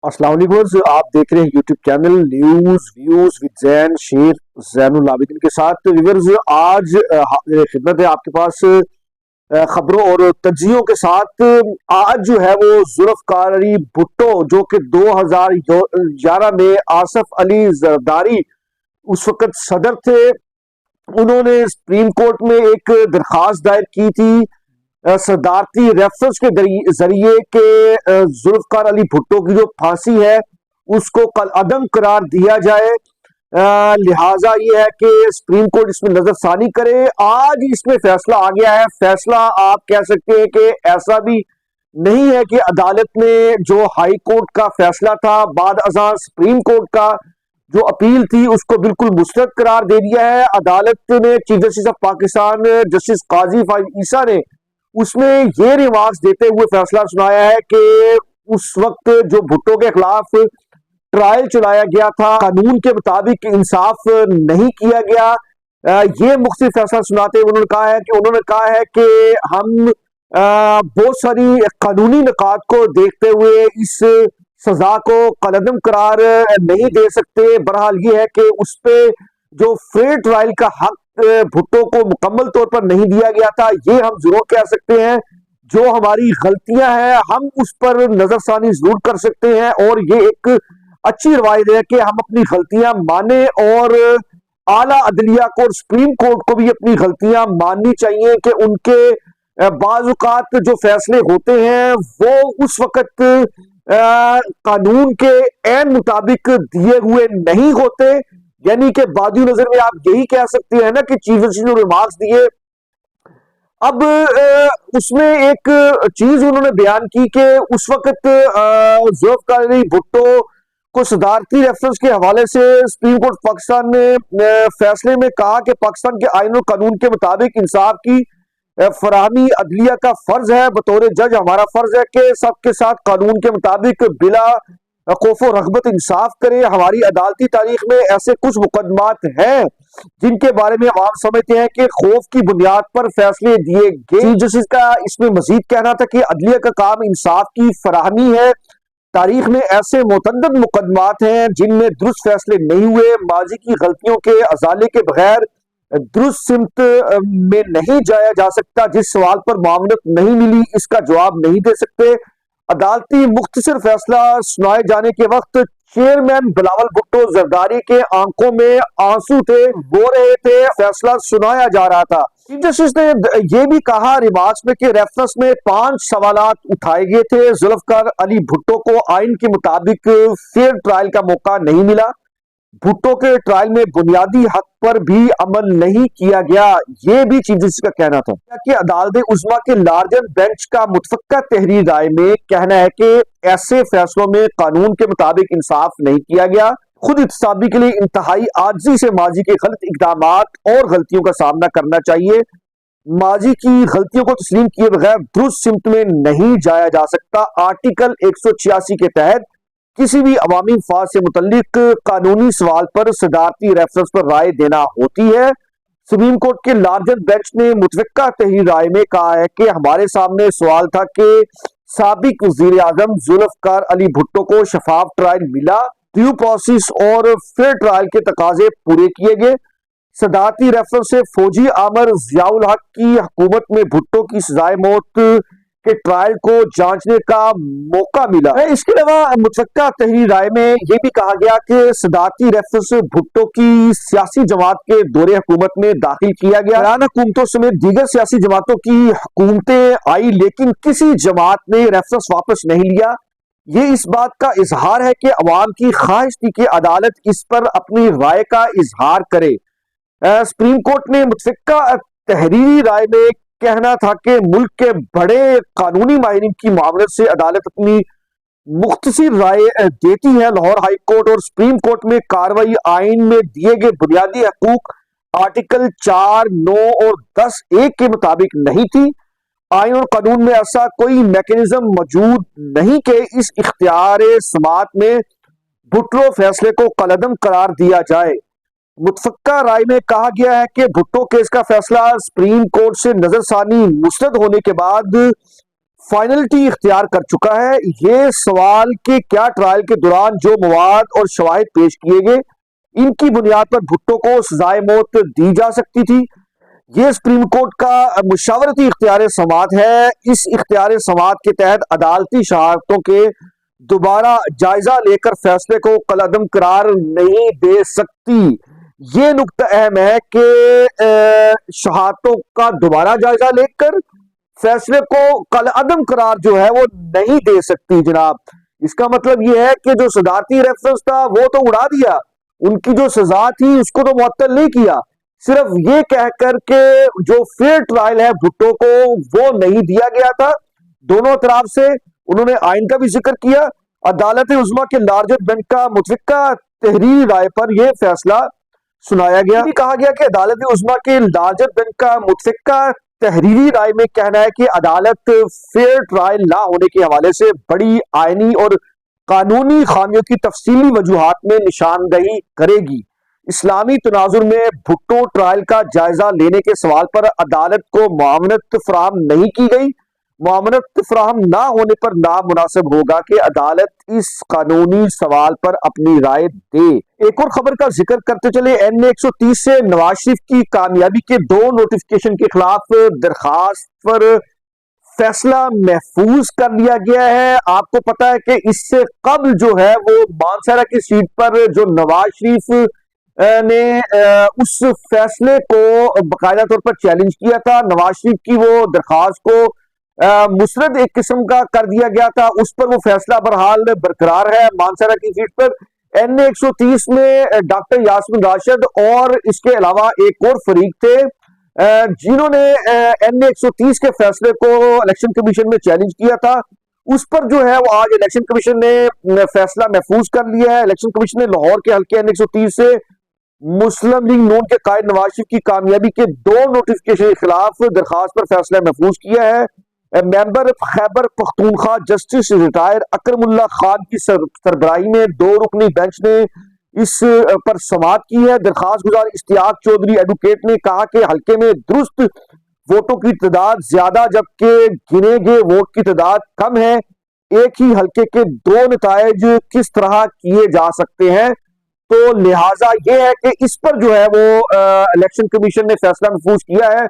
अस्सलाम वालेकुम। आप देख रहे हैं YouTube channel news views with Jain शेर जैनुल आबिदीन के साथ। व्यूअर्स, आज मेरी खिदमत है आपके पास खबरों और तज्जियों के साथ। आज जो है वो जुल्फकार अली भुट्टो, जो कि 2011 में आसफ अली जरदारी उस वक्त सदर थे, उन्होंने सुप्रीम कोर्ट में एक दरखास्त दायर की थी सदारती रेफरेंस के जरिए के जुल्फकार अली भुट्टो की जो फांसी है उसको कल अदम करार दिया जाए। लिहाजा ये है कि सुप्रीम कोर्ट इसमें नजरसानी करे। आज इसमें फैसला आ गया है। फैसला आप कह सकते हैं कि ऐसा भी नहीं है कि अदालत ने जो हाई कोर्ट का फैसला था बाद अज़ां सुप्रीम कोर्ट का जो अपील थी उसको बिल्कुल मुस्तरद करार दे दिया है। अदालत ने chief justice of Pakistan justice Qazi Faez Isa ने उसमें ये रिमार्क्स देते हुए फैसला सुनाया है कि उस वक्त जो भुट्टो के खिलाफ ट्रायल चलाया गया था, कानून के मुताबिक इंसाफ नहीं किया गया। ये मुख्तलिफ फैसला सुनाते हुए उन्होंने कहा है कि हम बहुत सारी कानूनी निकात को देखते हुए इस सजा को कलअदम करार नहीं दे सकते। बहरहाल ये है कि उस पे जो फेयर ट्रायल का हक भुट्टो को मुकम्मल तौर पर नहीं दिया गया था, ये हम जरूर कह सकते हैं। जो हमारी गलतियां हैं हम उस पर नजरसानी जरूर कर सकते हैं और ये एक अच्छी रवायत है कि हम अपनी गलतियां माने और आला अदलिया को और सुप्रीम कोर्ट को भी अपनी गलतियां माननी चाहिए कि उनके बाज़-औक़ात जो फैसले होते हैं वो उस वक्त कानून के ऐन मुताबिक दिए हुए नहीं होते। यानी कि बादी नजर में आप यही कह सकते हैं ना कि चीफ जस्टिस ने रिमार्क्स दिए। अब उसमें एक चीज उन्होंने बयान की कि उस वक्त जुल्फकार अली भुट्टो को सदारती रेफरेंस के हवाले से सुप्रीम कोर्ट पाकिस्तान ने फैसले में कहा कि पाकिस्तान के आईन और कानून के मुताबिक इंसाफ की फराहमी अदलिया का फर्ज है। बतौर जज हमारा फर्ज है कि सबके साथ कानून के मुताबिक बिला खौफो रगबत इंसाफ करे। हमारी अदालती तारीख में ऐसे कुछ मुकदमात हैं जिनके बारे में हम समझते हैं कि खौफ की बुनियाद पर फैसले दिए गए। चीफ जस्टिस का इसमें मजीद कहना था कि अदलिया का काम इंसाफ की फराहमी है। तारीख में ऐसे मुतअद्दिद मुकदमात हैं जिनमें दुरुस्त फैसले नहीं हुए। माजी की गलतियों के अजाले के बगैर दुरुस्त सिमत में नहीं जाया जा सकता। जिस सवाल पर मामूलत नहीं मिली इसका जवाब नहीं दे सकते। अदालती मुख्तसर फैसला सुनाए जाने के वक्त चेयरमैन बिलावल भुट्टो जरदारी के आंखों में आंसू थे, रो रहे थे। फैसला सुनाया जा रहा था। चीफ जस्टिस ने यह भी कहा रिमार्क्स में कि रेफरेंस में 5 सवालात उठाए गए थे। जुल्फकार अली भुट्टो को आइन के मुताबिक फेयर ट्रायल का मौका नहीं मिला। भुट्टो के ट्रायल में बुनियादी हक पर भी अमल नहीं किया गया। ये भी चीफ जस्टिस का कहना था कि अदालत उज़्मा के लार्जर बेंच का मुतफ़क्का तहरीर राय में कहना है कि ऐसे फैसलों में कानून के मुताबिक इंसाफ नहीं किया गया। खुद इत्साबी के लिए इंतहाई आजिज़ी से माजी के गलत इकदाम और गलतियों का सामना करना चाहिए। माजी की गलतियों को तस्लीम किए बगैर दुरुस्त सिमत में नहीं जाया जा सकता। आर्टिकल 186 के तहत किसी भी अवामी मफाद से मुतल्लिक कानूनी सवाल पर सदारती रेफरेंस पर राय देना होती है। सुप्रीम कोर्ट के लार्जर बेंच ने मुतवक्का तहरीर राय में कहा है कि हमारे सामने सवाल था कि साबिक वजीर आजम जुल्फकार अली भुट्टो को शफाफ ट्रायल मिला, ड्यू प्रोसेस और फेयर ट्रायल के तकाजे पूरे किए गए। सदारती रेफरेंस से फौजी आमर जियाउल हक की हुकूमत में भुट्टो की सजाए मौत के ट्रायल को जांचने का मौका मिला है। इसके अलावा मुतवक्का तहरीर राय में यह भी कहा गया कि सदारती रेफरेंस भुट्टो की सियासी जमात के दौरे हुकूमत में दाखिल किया गया। ईरान हुकूमतों समेत दीगर सियासी जमातों की हुकूमतें आई लेकिन किसी जमात ने रेफरेंस वापस नहीं लिया। ये इस बात का इजहार है कि अवाम की ख्वाहिश थी कि अदालत इस पर अपनी राय का इजहार करे। सुप्रीम कोर्ट ने मुतवक्का तहरीरी राय में कहना था कि मुल्क के बड़े कानूनी माहिरीन की मामलत से अदालत अपनी मुख्तसर राय देती है। लाहौर हाई कोर्ट और सुप्रीम कोर्ट में कार्रवाई आइन में दिए गए बुनियादी हकूक आर्टिकल 4, 9 और 10(1) के मुताबिक नहीं थी। आइन और कानून में ऐसा कोई मैकेनिज्म मौजूद नहीं कि इस इख्तियार समात में भुट्टो फैसले को कलअदम करार दिया जाए। मुतफक्का राय में कहा गया है कि भुट्टो केस का फैसला सुप्रीम कोर्ट से नजरसानी मुस्तरद होने के बाद फाइनलिटी इख्तियार कर चुका है। ये सवाल कि क्या ट्रायल के दौरान जो मवाद और शवाहिद पेश किए गए इनकी बुनियाद पर भुट्टो को सजाए मौत दी जा सकती थी। ये सुप्रीम कोर्ट का मुशावरती इख्तियार समात है। इस इख्तियार समात के तहत अदालती शहादतों के दोबारा जायजा लेकर फैसले को कलअदम करार नहीं दे सकती। ये नुक्ता अहम है कि शहादतों का दोबारा जायजा लेकर फैसले को कलअदम करार जो है वो नहीं दे सकती जनाब। इसका मतलब ये है कि जो सदारती रेफरेंस था वो तो उड़ा दिया, उनकी जो सजा थी उसको तो मुअत्तल नहीं किया, सिर्फ ये कहकर के जो फेयर ट्रायल है भुट्टो को वो नहीं दिया गया था। दोनों तरफ से उन्होंने आइन का भी जिक्र किया। अदालत उज़्मा के लार्जर बेंच का मुतफ़िका तहरीरी राय पर यह फैसला सुनाया गया। कहा गया कि अदालत उज़्मा के लार्जर बेंच का मुतफ़िका तहरीरी राय में कहना है कि अदालत फेयर ट्रायल ना होने के हवाले से बड़ी आईनी और कानूनी खामियों की तफसीली वजूहात में निशानदही करेगी। इस्लामी तनाजुर में भुट्टो ट्रायल का जायजा लेने के सवाल पर अदालत को मुआवनत फराहम नहीं की गई। मुआवनत फराहम ना होने पर नामुनासिब होगा कि अदालत इस कानूनी सवाल पर अपनी राय दे। एक और खबर का जिक्र करते चले, NA 130 से नवाज शरीफ की कामयाबी के 2 नोटिफिकेशन के खिलाफ दरखास्त पर फैसला महफूज कर लिया गया है। आपको पता है कि इससे कबल जो है वो मानसरा की सीट पर जो नवाज शरीफ ने उस फैसले को बाकायदा तौर पर चैलेंज किया था, नवाज शरीफ की वो दरखास्त को मुसरद एक किस्म का कर दिया गया था, उस पर वो फैसला बहरहाल बरकरार है। मानसरा की सीट पर NA 130 में डॉक्टर यास्मीन राशिद और इसके अलावा एक और फरीक थे जिन्होंने NA 130 के फैसले को इलेक्शन कमीशन में चैलेंज किया था। उस पर जो है वो आज इलेक्शन कमीशन ने फैसला महफूज कर लिया है। इलेक्शन कमीशन ने लाहौर के हल्के NA 130 से मुस्लिम लीग नून के कायद नवाज शरीफ की कामयाबी के 2 नोटिफिकेशन के खिलाफ दरखास्त पर फैसला महफूज किया है। Member Khyber Pakhtunkhwa justice retired Akramullah Khan की सरबराही में 2 रुकनी बेंच ने इस पर समाअत की है। दरखास्त गुजार इश्तियाक चौधरी एडवोकेट ने कहा कि हल्के में दुरुस्त वोटों की तादाद ज्यादा जबकि गिने गए वोट की तादाद कम है। एक ही हल्के के 2 नतायज किस तरह किए जा सकते हैं, तो लिहाजा ये है कि इस पर जो है वो इलेक्शन कमीशन ने फैसला महफूज किया है।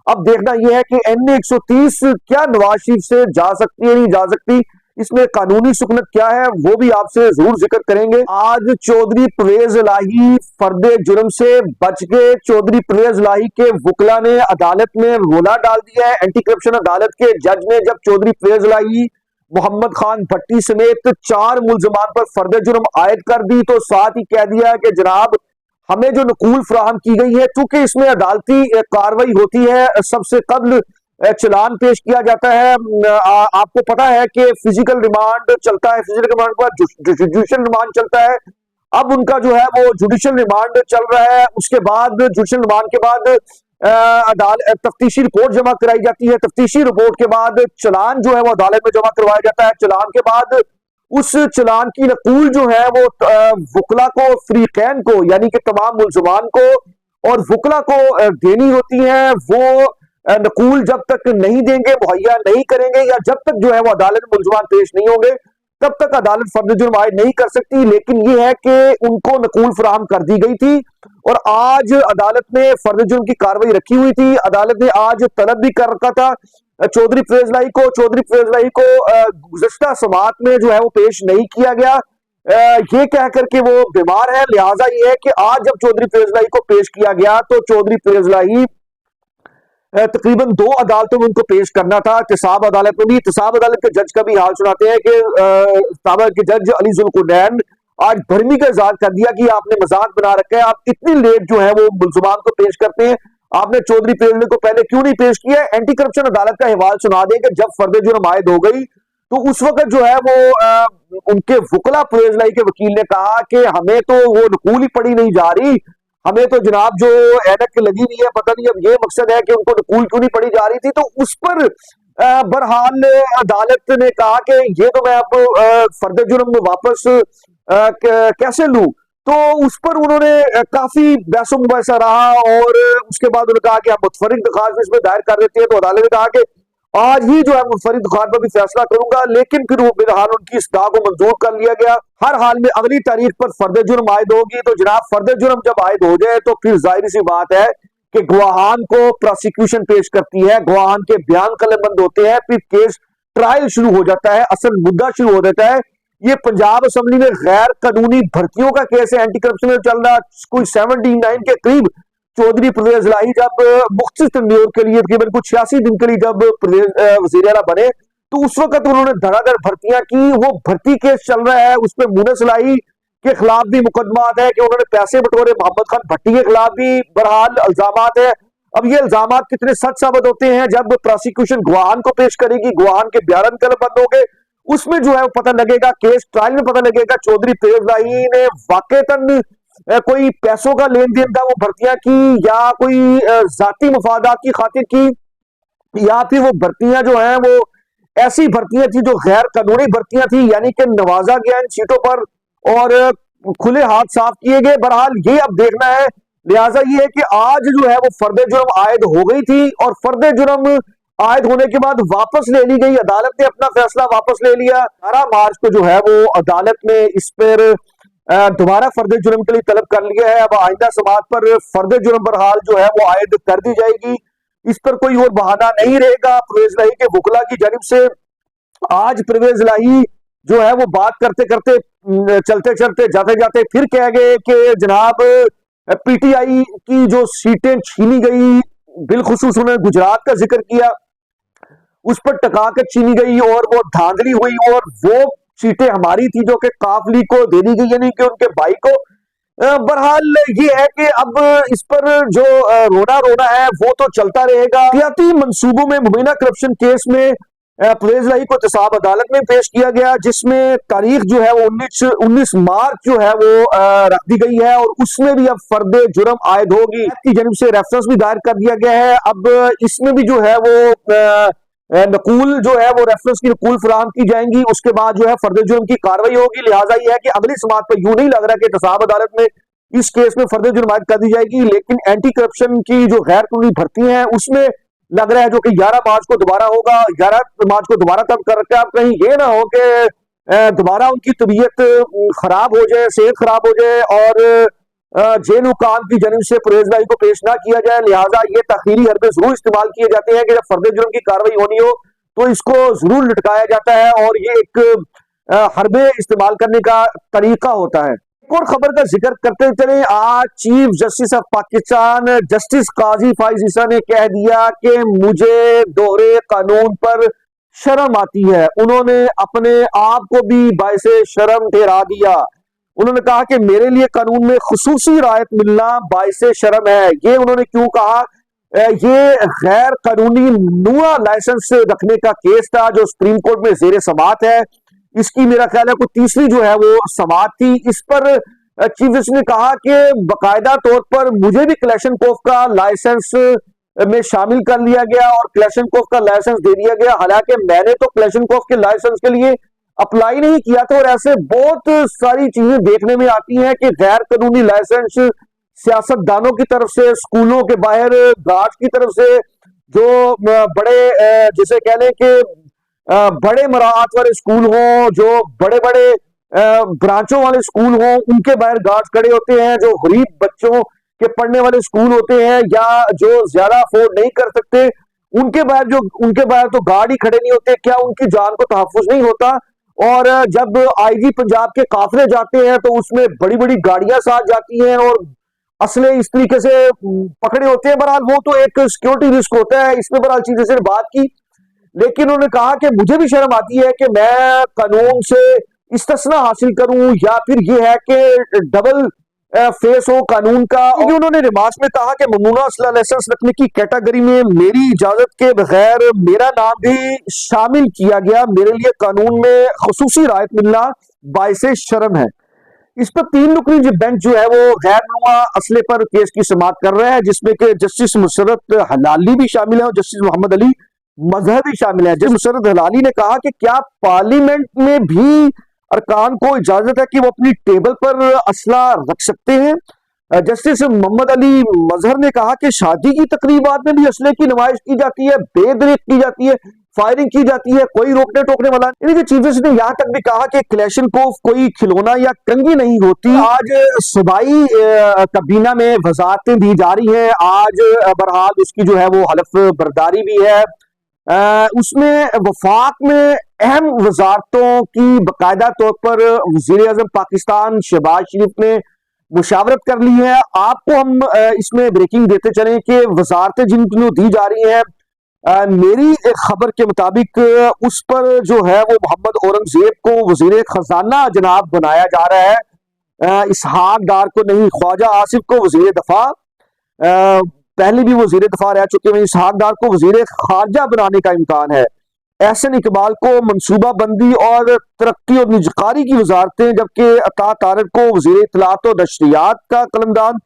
अब देखना यह है कि NA 130 क्या नवाज शरीफ से जा सकती है, नहीं जा सकती, इसमें कानूनी सुकनत क्या है वो भी आपसे जरूर जिक्र करेंगे। आज चौधरी परवेज इलाही फर्दे जुर्म से बच गए। चौधरी परवेज इलाही के वकला ने अदालत में रोला डाल दिया है। एंटी करप्शन अदालत के जज ने जब चौधरी परवेज इलाही, मोहम्मद खान भट्टी समेत 4 मुलजमान पर फर्दे जुर्म आयद कर दी तो साथ ही कह दिया कि जनाब हमें जो नकूल फराहम की गई है, चूंकि इसमें अदालती कार्रवाई होती है, सबसे कबल चलान पेश किया जाता है। आपको पता है कि फिजिकल रिमांड चलता है, फिजिकल रिमांड के बाद जुडिशियल रिमांड चलता है। अब उनका जो है वो जुडिशियल रिमांड चल रहा है, उसके बाद जुडिशियल रिमांड के बाद तफ्तीशी रिपोर्ट जमा कराई जाती है। तफ्तीशी रिपोर्ट के बाद चलान जो है वो अदालत में जमा करवाया जाता है। चलान के बाद उस चलान की नकूल जो है वो वकला को, फरीकैन को, यानी कि तमाम मुलजमान को और वकला को देनी होती है। वो नकूल जब तक नहीं देंगे, मुहैया नहीं करेंगे, या जब तक जो है वो अदालत में मुलजमान पेश नहीं होंगे, तब तक अदालत फर्द जुर्म आयद नहीं कर सकती। लेकिन ये है कि उनको नकूल फराहम कर दी गई थी और आज अदालत ने फर्द जुर्म की कार्रवाई रखी हुई थी। अदालत ने आज तलब भी कर रखा था चौधरी परवेज इलाही को। चौधरी परवेज इलाही को गुज़श्ता समाअत में जो है वो पेश नहीं किया गया, ये कह करके वो बीमार है। लिहाजा ये है कि आज जब चौधरी परवेज इलाही को पेश किया गया तो चौधरी परवेज इलाही तकरीबन 2 अदालतों में उनको पेश करना था। एहतसाब अदालत में भी, एहतसाब अदालत के जज का भी हाल सुनाते हैं कि एहतसाब के जज अली जुल्कुनैन आज भरमी का इजहार कर दिया कि आपने मजाक बना रखा है, आप इतनी लेट जो है वो मुलजमान को पेश करते हैं, आपने चौधरी परवेज को पहले क्यों नहीं पेश किया। एंटी करप्शन अदालत का हवाल सुना दें कि जब फर्द जुर्म आयद हो गई तो उस वक्त जो है वो उनके वकला परवेज इलाही के वकील ने कहा कि हमें तो वो नकूल ही पड़ी नहीं जा रही, हमें तो जनाब जो ऐनक लगी नहीं है, पता नहीं अब ये मकसद है कि उनको नकूल क्यों नहीं पड़ी जा रही थी। तो उस पर बहरहाल अदालत ने कहा कि ये तो मैं अब फर्द जुर्म वापस कैसे लूं, तो उस पर उन्होंने काफी बहसो मुबाहिसा रहा और उसके बाद उन्होंने कहा कि आप मुतफरिक दरखास्त इसमें दायर कर देते हैं। तो अदालत ने कहा कि आज ही जो है मुनफरिद खान पर भी फैसला करूंगा, लेकिन फिर वो बिलहाल उनकी इस्दा को मंजूर कर लिया गया। हर हाल में अगली तारीख पर फर्द जुर्म आयद होगी, तो जनाब फर्द जुर्म जब आयद हो जाए तो फिर जाहिर सी बात है कि गवाहान को प्रोसिक्यूशन पेश करती है, गवाहान के बयान कलमबंद होते हैं, फिर केस ट्रायल शुरू हो जाता है, असल मुद्दा शुरू हो जाता है। ये पंजाब असेंबली में गैर कानूनी भर्तियों का केस है, एंटी करप्शन में चल रहा, कोई 79 के करीब चौधरी परवेज इलाही जब मुख्तसर तंदूर के लिए तकरीबन कुछ 86 दिन के लिए जब वजीर आला बने, तो उस वक्त उन्होंने धड़ाधड़ भर्तियां की। वो भर्ती केस चल रहा है, उसमें मुनस इलाही के खिलाफ भी मुकदमात है कि उन्होंने पैसे बटोरे, मोहम्मद खान भट्टी के खिलाफ भी बहरहाल इल्जामात है। अब ये इल्जामात कितने सच साबित होते हैं जब प्रोसिक्यूशन गवाहान को पेश करेगी, गवाहान के बयान कलमबंद होंगे, उसमें जो है वो पता लगेगा, केस ट्रायल में पता लगेगा चौधरी परवेज इलाही ने वाकईतन कोई पैसों का लेन देन था वो भर्तियां की, या कोई जाती मफादात की खातिर की, या फिर वो भर्तियां जो हैं वो ऐसी भर्तियां थी जो गैर कानूनी भर्तियां थी, यानी कि नवाजा गया इन सीटों पर और खुले हाथ साफ किए गए। बहरहाल ये अब देखना है। लिहाजा ये है कि आज जो है वो फर्द जुर्म आयद हो गई थी और फर्द जुर्म आयद होने के बाद वापस ले ली गई, अदालत ने अपना फैसला वापस ले लिया। 18 मार्च को जो है वो अदालत ने इस पर दोबारा फर्द जुर्म के लिए तलब कर लिया है। अब आइंदा समात पर फर्द जुर्म बहरहाल जो है वो आयद कर दी जाएगी, इस पर कोई और बहाना नहीं रहेगा। परवेज इलाही के वकला की जानिब से आज परवेज इलाही जो है वो बात करते करते चलते चलते जाते जाते फिर कह गए कि जनाब पीटीआई की जो सीटें छीनी गई, बिलखुसूस उन्होंने गुजरात का जिक्र किया, उस पर टका कर छीनी गई और वो धांधली हुई और वो सीटें हमारी थी जो कि काफली को दे दी गई, यानी कि उनके भाई को। बहरहाल ये है कि अब इस पर जो रोना रोना है वो तो चलता रहेगा। सियासी मंसूबों में मुबीना करप्शन केस में परवेज इलाही को एहतसाब अदालत में पेश किया गया, जिसमें तारीख जो है वो 19 मार्च जो है वो रख दी गई है और उसमें भी अब फर्द जुर्म आयद होगी की जानिब से रेफरेंस भी दायर कर दिया गया है। अब इसमें भी जो है वो नकूल जो है वो रेफरेंस की नकूल फराहम की जाएंगी, उसके बाद जो है फर्द जुर्म की कार्रवाई होगी। लिहाजा यह है कि अगली समात पर यूं नहीं लग रहा कि एहतसाब अदालत में इस केस में फर्द जुर्म आयद कर दी जाएगी, लेकिन एंटी करप्शन की जो गैर कानूनी भर्ती हैं उसमें लग रहा है जो कि 11 मार्च को दोबारा होगा। 11 मार्च को दोबारा तब कर रखा है, अब कहीं ये ना हो कि दोबारा उनकी तबीयत खराब हो जाए, सेहत खराब हो जाए और जेल हुकाम की जानिब से परवेज इलाही को पेश ना किया जाए। लिहाजा ये तखीरी हरबे जरूर इस्तेमाल किए जाते हैं कि जब फर्द जुर्म की कार्रवाई होनी हो तो इसको जरूर लटकाया जाता है और ये एक हरबे इस्तेमाल करने का तरीका होता है। एक और खबर का जिक्र करते चले, आज chief justice of Pakistan justice Qazi Faez Isa ने कह दिया कि मुझे दोहरे कानून पर शर्म आती है। उन्होंने अपने आप को भी बाइसे शर्म ठहरा दिया। उन्होंने कहा कि मेरे लिए कानून में खुसूसी रायत मिलना बाइसे शर्म है। ये उन्होंने क्यों कहा? ये गैर कानूनी नुआ लाइसेंस रखने का केस था जो सुप्रीम कोर्ट में जेर समात है। इसकी मेरा ख्याल है कोई तीसरी जो है वो समात थी। इस पर चीफ जस्टिस ने कहा कि बाकायदा तौर पर मुझे भी क्लैशनकोफ का लाइसेंस में शामिल कर लिया गया और क्लैशनकोफ का लाइसेंस दे दिया गया, हालांकि मैंने तो क्लैशनकोफ के लाइसेंस के लिए अप्लाई नहीं किया था। और ऐसे बहुत सारी चीजें देखने में आती हैं कि गैर कानूनी लाइसेंस सियासतदानों की तरफ से, स्कूलों के बाहर गार्ड की तरफ से, जो बड़े जिसे कह लें कि बड़े मराहत वाले स्कूल हों, जो बड़े बड़े ब्रांचों वाले स्कूल हों, उनके बाहर गार्ड खड़े होते हैं। जो गरीब बच्चों के पढ़ने वाले स्कूल होते हैं या जो ज्यादा अफोर्ड नहीं कर सकते, उनके बाहर तो गार्ड ही खड़े नहीं होते। क्या उनकी जान को तहफ्फुज नहीं होता? और जब आईजी पंजाब के काफिले जाते हैं तो उसमें बड़ी बड़ी गाड़ियां साथ जाती हैं और असले इस तरीके से पकड़े होते हैं। बहरहाल वो तो एक सिक्योरिटी रिस्क होता है, इसमें बहरहाल चीजें से बात की, लेकिन उन्होंने कहा कि मुझे भी शर्म आती है कि मैं कानून से इस्तिस्ना हासिल करूं या फिर ये है कि डबल फेस हो कानून का। उन्होंने रिमार्क्स में कहा कि ममनूना असला लाइसेंस रखने की कैटेगरी में मेरी इजाजत के बगैर मेरा नाम भी शामिल किया गया। मेरे लिए कानून में खुसूसी रायत मिलना बाइसे शर्म है। इस पर 3 रुकनी बेंच जो है वो गैर नुमा असले पर केस की समाअत कर रहा है, जिसमें कि जस्टिस मुसर्रत हलाली भी शामिल है और जस्टिस मोहम्मद अली मजहर भी शामिल है। जस्टिस मुसर्रत हलाली ने कहा कि क्या पार्लियामेंट में भी अरकान को इजाजत है कि वो अपनी टेबल पर असला रख सकते हैं? जस्टिस मोहम्मद अली मजहर ने कहा कि शादी की तकरीबात में भी असले की नुमाइश की जाती है, बेदरीक की जाती है, फायरिंग की जाती है, कोई रोकने टोकने वाला नहीं। यानी कि चीफ जस्टिस ने यहां तक भी कहा कि क्लैशनकोव कोई खिलौना या कंगी नहीं होती। आज सूबाई काबीना में वजारतें दी जा रही हैं। आज बहरहाल उसकी जो है वो हलफ बर्दारी भी है। उसमें वफाक में अहम वजारतों की बाकायदा तौर पर वजीर आजम पाकिस्तान शहबाज शरीफ ने मुशावरत कर ली है। आपको हम इसमें ब्रेकिंग देते चलें कि वजारतें जिन दी जा रही हैं, मेरी एक खबर के मुताबिक उस पर जो है वो मोहम्मद औरंगजेब को वजीर खजाना जनाब बनाया जा रहा है, इसहाक डार को नहीं। ख्वाजा आसिफ को वजीर दफा, पहले भी वजीर दफा रह चुके हैं, इसहाक डार को वजीर खारजा बनाने का इम्कान है। एहसन इकबाल को मनसूबा बंदी और तरक्की और निजकारी की वजारतें, जबकि अता तारक को वजीर इत्तलात और नशरियात का कलमदान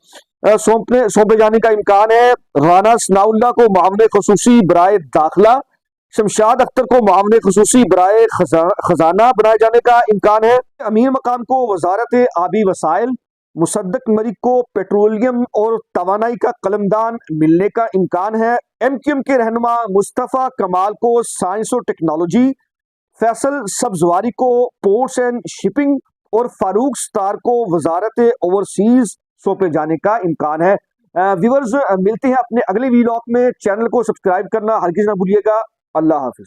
सौंपे जाने का इम्कान है। राना सनाउल्लाह को मामले खसूसी बराए दाखिला, शमशाद अख्तर को मामले खसूसी बराए खजाना बनाए जाने का इम्कान है। अमीर मकाम को वजारत आबी वसाइल, मुसद्दक मलिक को पेट्रोलियम और तवानाई का कलमदान मिलने का इम्कान है। एमक्यूएम के रहनुमा मुस्तफ़ा कमाल को साइंस और टेक्नोलॉजी, फैसल सब्जवारी को पोर्ट्स एंड शिपिंग और फारूक स्टार को वजारत ओवरसीज सौंपे जाने का इम्कान है। व्यूअर्स, मिलते हैं अपने अगले वीलॉग में। चैनल को सब्सक्राइब करना हरगिज ना भूलिएगा। अल्लाह हाफिज।